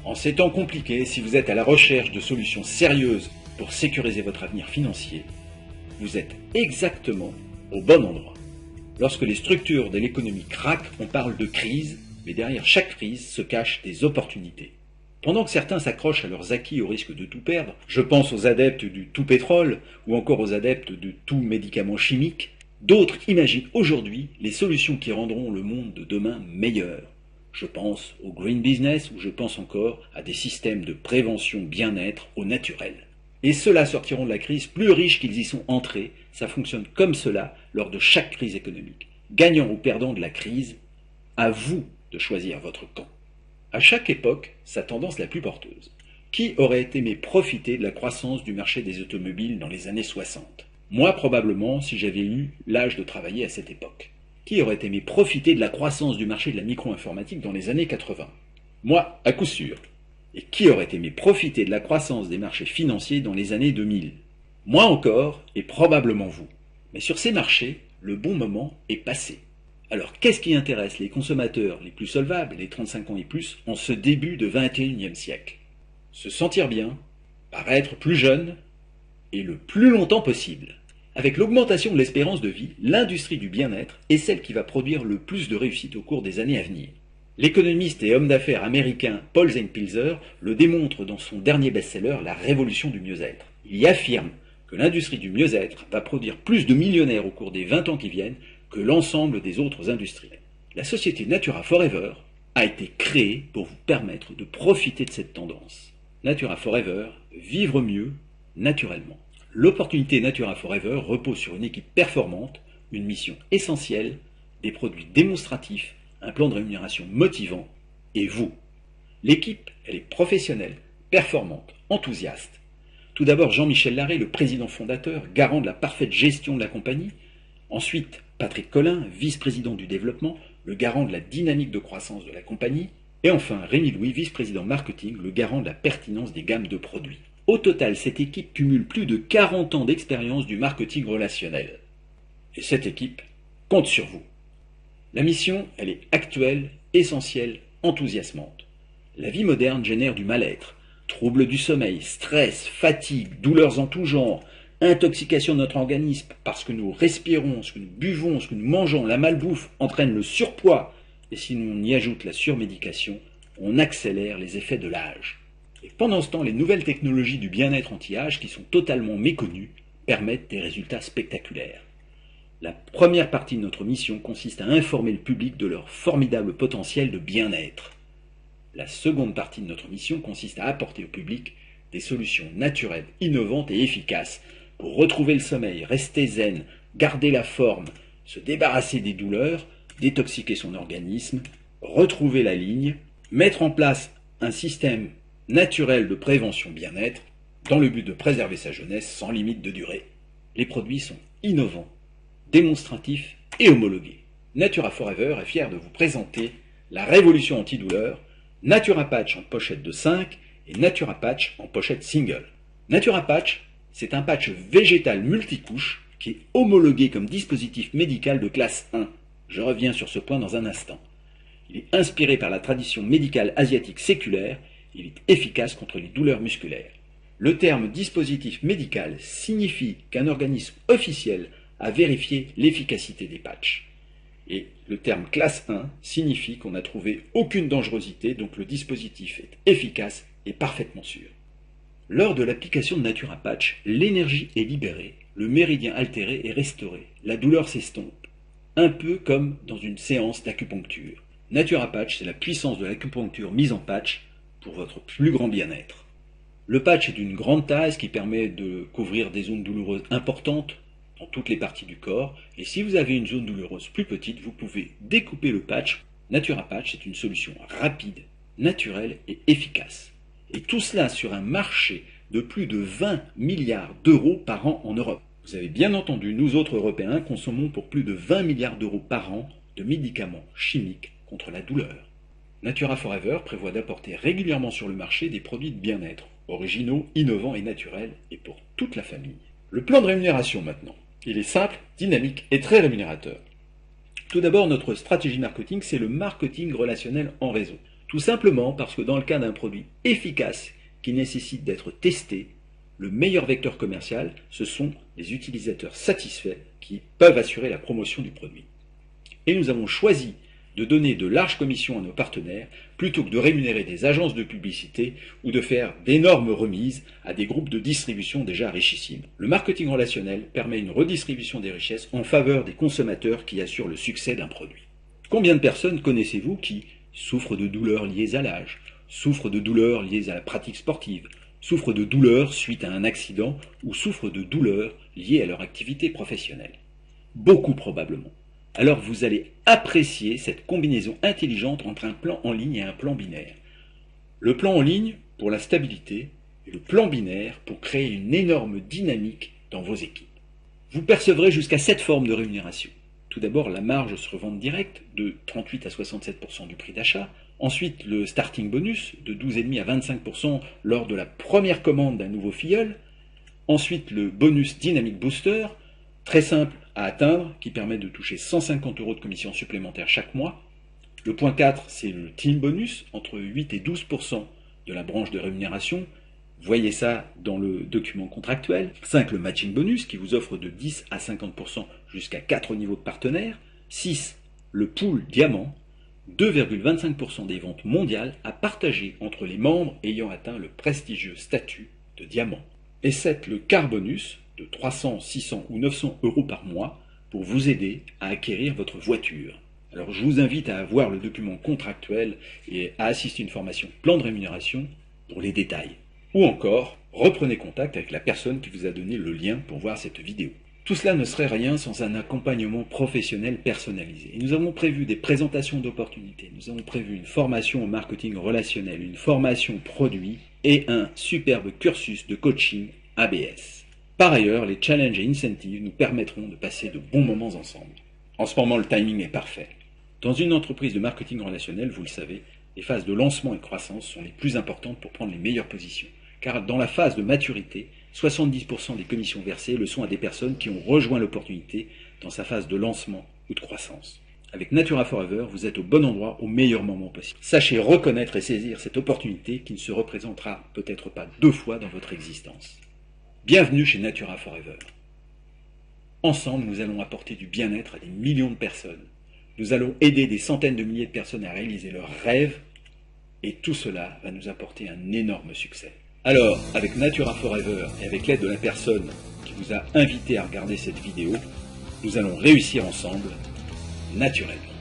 En ces temps compliqués, si vous êtes à la recherche de solutions sérieuses pour sécuriser votre avenir financier, vous êtes exactement au bon endroit. Lorsque les structures de l'économie craquent, on parle de crise, mais derrière chaque crise se cachent des opportunités. Pendant que certains s'accrochent à leurs acquis au risque de tout perdre, je pense aux adeptes du tout pétrole ou encore aux adeptes de tout médicament chimique, d'autres imaginent aujourd'hui les solutions qui rendront le monde de demain meilleur. Je pense au green business ou je pense encore à des systèmes de prévention bien-être au naturel. Et ceux-là sortiront de la crise plus riches qu'ils y sont entrés. Ça fonctionne comme cela lors de chaque crise économique. Gagnant ou perdant de la crise, à vous de choisir votre camp. À chaque époque, sa tendance la plus porteuse. Qui aurait aimé profiter de la croissance du marché des automobiles dans les années 60 ? Moi, probablement, si j'avais eu l'âge de travailler à cette époque. Qui aurait aimé profiter de la croissance du marché de la micro-informatique dans les années 80 ? Moi, à coup sûr. Et qui aurait aimé profiter de la croissance des marchés financiers dans les années 2000 ? Moi encore, et probablement vous. Mais sur ces marchés, le bon moment est passé. Alors qu'est-ce qui intéresse les consommateurs les plus solvables, les 35 ans et plus, en ce début de 21e siècle ? Se sentir bien, paraître plus jeune, et le plus longtemps possible. Avec l'augmentation de l'espérance de vie, l'industrie du bien-être est celle qui va produire le plus de réussite au cours des années à venir. L'économiste et homme d'affaires américain Paul Zane-Pilzer le démontre dans son dernier best-seller La Révolution du mieux-être. Il y affirme que l'industrie du mieux-être va produire plus de millionnaires au cours des 20 ans qui viennent que l'ensemble des autres industries. La société Natura Forever a été créée pour vous permettre de profiter de cette tendance. Natura Forever, vivre mieux, naturellement. L'opportunité Natura Forever repose sur une équipe performante, une mission essentielle, des produits démonstratifs, un plan de rémunération motivant, et vous. L'équipe, elle est professionnelle, performante, enthousiaste. Tout d'abord Jean-Michel Larrey, le président fondateur, garant de la parfaite gestion de la compagnie. Ensuite, Patrick Collin, vice-président du développement, le garant de la dynamique de croissance de la compagnie. Et enfin, Rémi Louis, vice-président marketing, le garant de la pertinence des gammes de produits. Au total, cette équipe cumule plus de 40 ans d'expérience du marketing relationnel. Et cette équipe compte sur vous. La mission, elle est actuelle, essentielle, enthousiasmante. La vie moderne génère du mal-être, troubles du sommeil, stress, fatigue, douleurs en tout genre, intoxication de notre organisme parce que nous respirons, ce que nous buvons, ce que nous mangeons, la malbouffe entraîne le surpoids. Et si on y ajoute la surmédication, on accélère les effets de l'âge. Et pendant ce temps, les nouvelles technologies du bien-être anti-âge, qui sont totalement méconnues, permettent des résultats spectaculaires. La première partie de notre mission consiste à informer le public de leur formidable potentiel de bien-être. La seconde partie de notre mission consiste à apporter au public des solutions naturelles, innovantes et efficaces pour retrouver le sommeil, rester zen, garder la forme, se débarrasser des douleurs, détoxiquer son organisme, retrouver la ligne, mettre en place un système naturel de prévention bien-être dans le but de préserver sa jeunesse sans limite de durée. Les produits sont innovants, démonstratifs et homologués. Natura Forever est fier de vous présenter la révolution antidouleur, Natura Patch en pochette de 5 et Natura Patch en pochette single. Natura Patch, c'est un patch végétal multicouche qui est homologué comme dispositif médical de classe 1. Je reviens sur ce point dans un instant. Il est inspiré par la tradition médicale asiatique séculaire. Il est efficace contre les douleurs musculaires. Le terme dispositif médical signifie qu'un organisme officiel a vérifié l'efficacité des patchs. Et le terme classe 1 signifie qu'on n'a trouvé aucune dangerosité, donc le dispositif est efficace et parfaitement sûr. Lors de l'application de Natura Patch, l'énergie est libérée, le méridien altéré est restauré, la douleur s'estompe. Un peu comme dans une séance d'acupuncture. Natura Patch, c'est la puissance de l'acupuncture mise en patch pour votre plus grand bien-être. Le patch est d'une grande taille, ce qui permet de couvrir des zones douloureuses importantes dans toutes les parties du corps. Et si vous avez une zone douloureuse plus petite, vous pouvez découper le patch. Natura Patch est une solution rapide, naturelle et efficace. Et tout cela sur un marché de plus de 20 milliards d'euros par an en Europe. Vous avez bien entendu, nous autres Européens consommons pour plus de 20 milliards d'euros par an de médicaments chimiques contre la douleur. Natura Forever prévoit d'apporter régulièrement sur le marché des produits de bien-être, originaux, innovants et naturels, et pour toute la famille. Le plan de rémunération maintenant. Il est simple, dynamique et très rémunérateur. Tout d'abord, notre stratégie marketing, c'est le marketing relationnel en réseau. Tout simplement parce que dans le cas d'un produit efficace qui nécessite d'être testé, le meilleur vecteur commercial, ce sont les utilisateurs satisfaits qui peuvent assurer la promotion du produit. Et nous avons choisi de donner de larges commissions à nos partenaires plutôt que de rémunérer des agences de publicité ou de faire d'énormes remises à des groupes de distribution déjà richissimes. Le marketing relationnel permet une redistribution des richesses en faveur des consommateurs qui assurent le succès d'un produit. Combien de personnes connaissez-vous qui souffrent de douleurs liées à l'âge, souffrent de douleurs liées à la pratique sportive, souffrent de douleurs suite à un accident ou souffrent de douleurs liées à leur activité professionnelle? Beaucoup probablement. Alors vous allez apprécier cette combinaison intelligente entre un plan en ligne et un plan binaire. Le plan en ligne pour la stabilité et le plan binaire pour créer une énorme dynamique dans vos équipes. Vous percevrez jusqu'à 7 formes de rémunération. Tout d'abord la marge sur vente directe de 38 à 67% du prix d'achat. Ensuite le starting bonus de 12,5 à 25% lors de la première commande d'un nouveau filleul. Ensuite le bonus Dynamic Booster, très simple à atteindre, qui permet de toucher 150 € de commission supplémentaire chaque mois. Le point 4, c'est le team bonus, entre 8 et 12% de la branche de rémunération. Voyez ça dans le document contractuel. 5, le matching bonus, qui vous offre de 10 à 50% jusqu'à 4 niveaux de partenaires. 6, le pool diamant, 2,25% des ventes mondiales à partager entre les membres ayant atteint le prestigieux statut de diamant. Et 7, le car bonus, de 300, 600 ou 900 € par mois pour vous aider à acquérir votre voiture. Alors je vous invite à voir le document contractuel et à assister à une formation plan de rémunération pour les détails. Ou encore, reprenez contact avec la personne qui vous a donné le lien pour voir cette vidéo. Tout cela ne serait rien sans un accompagnement professionnel personnalisé. Et nous avons prévu des présentations d'opportunités, nous avons prévu une formation au marketing relationnel, une formation produit et un superbe cursus de coaching ABS. Par ailleurs, les challenges et incentives nous permettront de passer de bons moments ensemble. En ce moment, le timing est parfait. Dans une entreprise de marketing relationnel, vous le savez, les phases de lancement et de croissance sont les plus importantes pour prendre les meilleures positions. Car dans la phase de maturité, 70% des commissions versées le sont à des personnes qui ont rejoint l'opportunité dans sa phase de lancement ou de croissance. Avec Natura Forever, vous êtes au bon endroit au meilleur moment possible. Sachez reconnaître et saisir cette opportunité qui ne se représentera peut-être pas 2 fois dans votre existence. Bienvenue chez Natura Forever. Ensemble, nous allons apporter du bien-être à des millions de personnes. Nous allons aider des centaines de milliers de personnes à réaliser leurs rêves et tout cela va nous apporter un énorme succès. Alors, avec Natura Forever et avec l'aide de la personne qui vous a invité à regarder cette vidéo, nous allons réussir ensemble, naturellement.